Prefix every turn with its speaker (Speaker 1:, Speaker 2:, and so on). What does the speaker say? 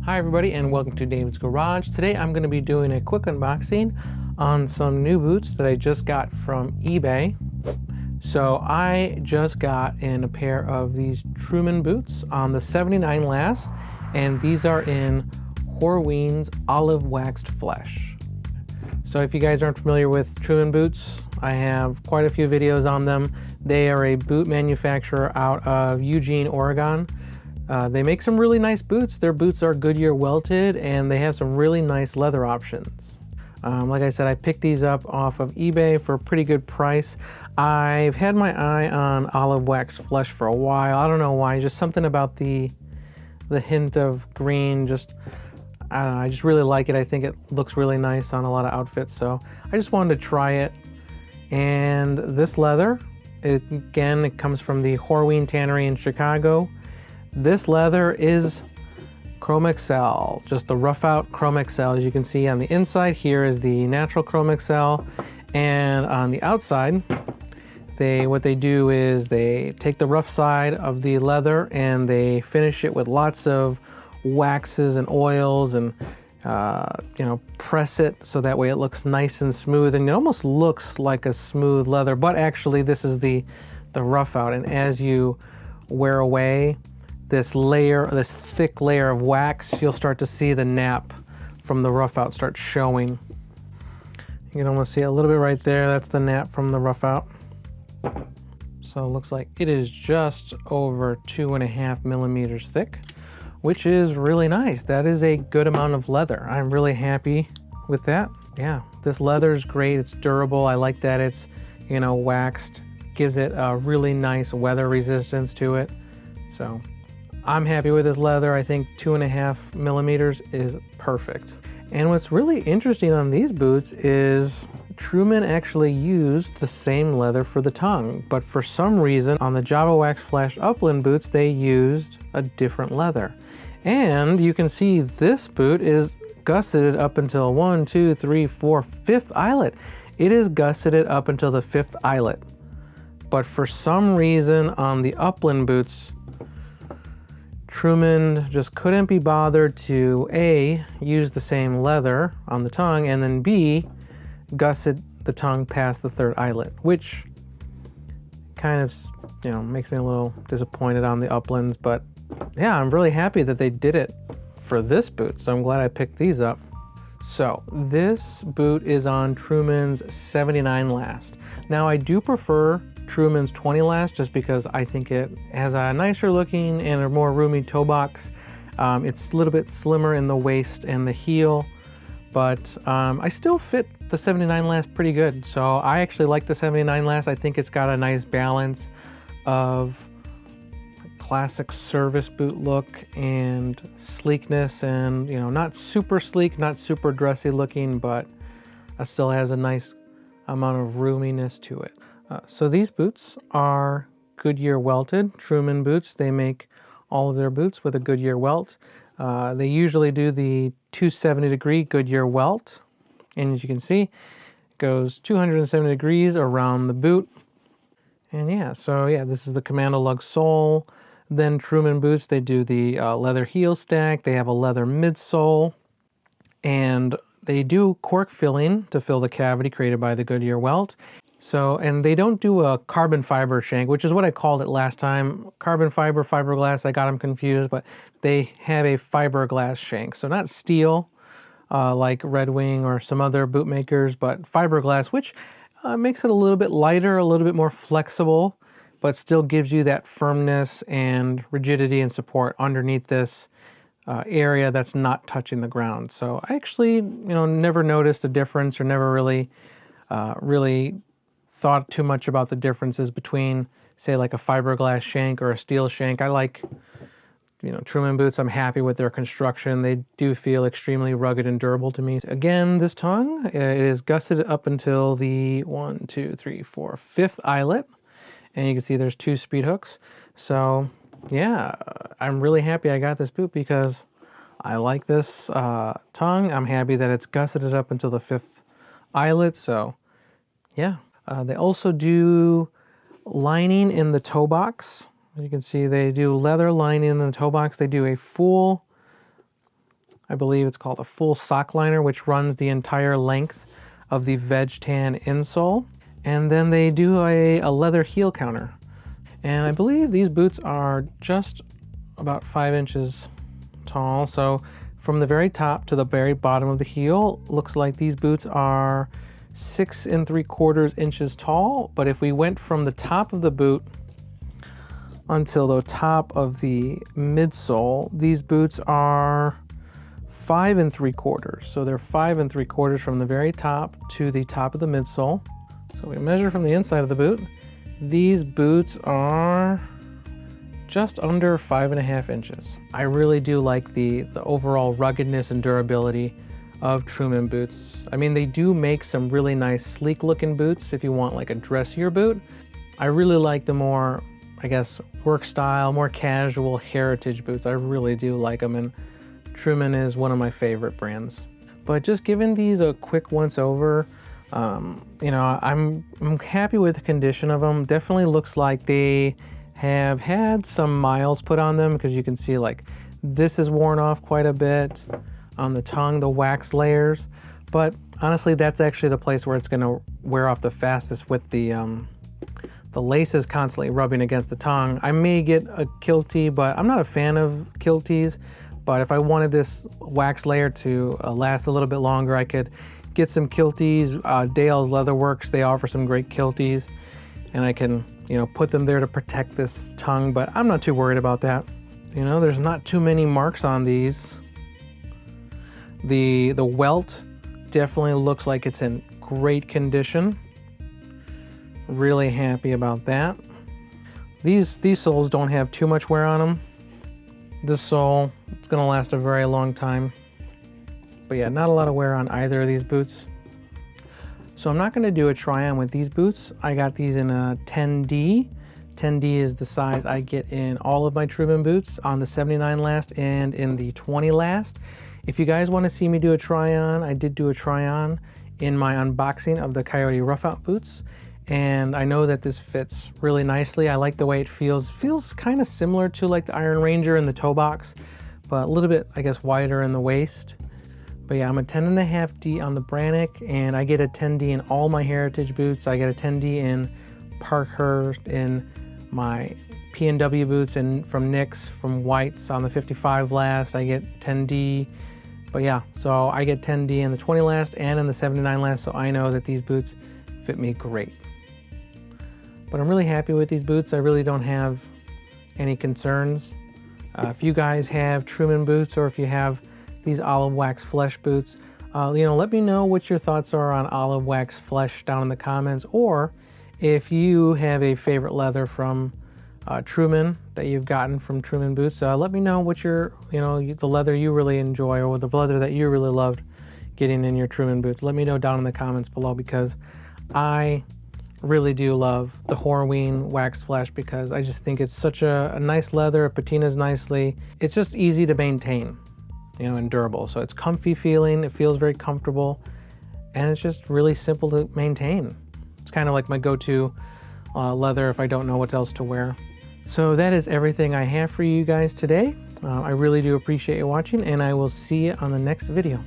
Speaker 1: Hi everybody and welcome to David's Garage. Today I'm going to be doing a quick unboxing on some new boots that I just got from eBay. So I just got in a pair of these Truman boots on the 79 last, and these are in Horween's olive waxed flesh. So if you guys aren't familiar with Truman boots, I have quite a few videos on them. They are a boot manufacturer out of Eugene, Oregon. They make some really nice boots. Their boots are Goodyear welted and they have some really nice leather options. Like I said, I picked these up off of eBay for a pretty good price. I've had my eye on olive wax flesh for a while. I don't know why, just something about the hint of green, just, I don't know, I just really like it. I think it looks really nice on a lot of outfits, so I just wanted to try it. And this leather, it comes from the Horween Tannery in Chicago. This leather is Chrome XL, just the rough out Chrome XL. As you can see on the inside, here is the natural Chrome XL, and on the outside, what they do is they take the rough side of the leather and they finish it with lots of waxes and oils and press it so that way it looks nice and smooth, and it almost looks like a smooth leather, but actually this is the rough out. And as you wear away this thick layer of wax, you'll start to see the nap from the rough out start showing. You can almost see it a little bit right there. That's the nap from the rough out. So it looks like it is just over 2.5 millimeters thick, which is really nice. That is a good amount of leather. I'm really happy with that. Yeah, this leather is great. It's durable. I like that it's, waxed. Gives it a really nice weather resistance to it. So I'm happy with this leather. I think 2.5 millimeters is perfect. And what's really interesting on these boots is Truman actually used the same leather for the tongue, but for some reason on the Java Wax Flash Upland boots, they used a different leather. And you can see this boot is gusseted up until 1, 2, 3, 4, 5th eyelet. It is gusseted up until the 5th eyelet. But for some reason on the Upland boots, Truman just couldn't be bothered to A, use the same leather on the tongue, and then B, gusset the tongue past the 3rd eyelet, which kind of, makes me a little disappointed on the Uplands. But yeah, I'm really happy that they did it for this boot, so I'm glad I picked these up. So this boot is on Truman's 79 last. Now I do prefer Truman's 20 last just because I think it has a nicer looking and a more roomy toe box. It's a little bit slimmer in the waist and the heel, but I still fit the 79 last pretty good. So I actually like the 79 last. I think it's got a nice balance of classic service boot look and sleekness, and not super sleek, not super dressy looking, but it still has a nice amount of roominess to it. So these boots are Goodyear welted Truman boots. They make all of their boots with a Goodyear welt. They usually do the 270-degree Goodyear welt, and as you can see, it goes 270 degrees around the boot. And yeah, so yeah, this is the commando lug sole. Then Truman boots, they do the leather heel stack. They have a leather midsole, and they do cork filling to fill the cavity created by the Goodyear welt. So, and they don't do a carbon fiber shank, which is what I called it last time. Carbon fiber, fiberglass, I got them confused, but they have a fiberglass shank. So not steel like Red Wing or some other boot makers, but fiberglass, which makes it a little bit lighter, a little bit more flexible, but still gives you that firmness and rigidity and support underneath this area that's not touching the ground. So I actually, never noticed a difference or never really thought too much about the differences between, say, like a fiberglass shank or a steel shank. I like, Truman boots. I'm happy with their construction. They do feel extremely rugged and durable to me. Again, this tongue, it is gusseted up until the 1, 2, 3, 4, 5th eyelet. And you can see there's 2 speed hooks. So yeah, I'm really happy I got this boot because I like this tongue. I'm happy that it's gusseted up until the 5th eyelet. So yeah. They also do lining in the toe box. As you can see, they do leather lining in the toe box. They do a full I believe it's called a full sock liner, which runs the entire length of the veg tan insole. And then they do a leather heel counter. And I believe these boots are just about 5 inches tall. So from the very top to the very bottom of the heel, looks like these boots are 6 3/4 inches tall. But if we went from the top of the boot until the top of the midsole, these boots are 5 3/4. So they're 5 3/4 from the very top to the top of the midsole. So we measure from the inside of the boot. These boots are just under 5.5 inches. I really do like the overall ruggedness and durability of Truman boots. I mean, they do make some really nice sleek looking boots if you want like a dressier boot. I really like the more, I guess, work style, more casual heritage boots. I really do like them, and Truman is one of my favorite brands. But just giving these a quick once over, you know, I'm happy with the condition of them. Definitely looks like they have had some miles put on them, because you can see like this is worn off quite a bit on the tongue, the wax layers. But honestly, that's actually the place where it's going to wear off the fastest, with the laces constantly rubbing against the tongue. I may get a kiltie, but I'm not a fan of kilties. But if I wanted this wax layer to last a little bit longer, I could get some kilties. Dale's Leatherworks, they offer some great kilties, and I can, you know, put them there to protect this tongue, but I'm not too worried about that. You know, there's not too many marks on these. The welt definitely looks like it's in great condition. Really happy about that. These soles don't have too much wear on them. This sole, it's gonna last a very long time. But yeah, not a lot of wear on either of these boots. So I'm not gonna do a try on with these boots. I got these in a 10D. 10D is the size I get in all of my Truman boots, on the 79 last and in the 20 last. If you guys wanna see me do a try on, I did do a try on in my unboxing of the Coyote Roughout boots. And I know that this fits really nicely. I like the way it feels. Feels kind of similar to like the Iron Ranger in the toe box, but a little bit, I guess, wider in the waist. But yeah, I'm a 10.5D on the Brannock, and I get a 10D in all my heritage boots. I get a 10D in Parkhurst, in my P&W boots, and from Nick's, from White's on the 55 last, I get 10D. But yeah, so I get 10D in the 20 last and in the 79 last, so I know that these boots fit me great. But I'm really happy with these boots. I really don't have any concerns. If you guys have Truman boots, or if you have these olive wax flesh boots, you know, let me know what your thoughts are on olive wax flesh down in the comments, or if you have a favorite leather from Truman that you've gotten from Truman boots. Let me know what your, you know, the leather you really enjoy, or the leather that you really loved getting in your Truman boots. Let me know down in the comments below, because I really do love the Horween wax flesh, because I just think it's such a nice leather. It patinas nicely. It's just easy to maintain, you know, and durable. So it's comfy feeling. It feels very comfortable, and it's just really simple to maintain. It's kind of like my go-to leather if I don't know what else to wear. So that is everything I have for you guys today. I really do appreciate you watching, and I will see you on the next video.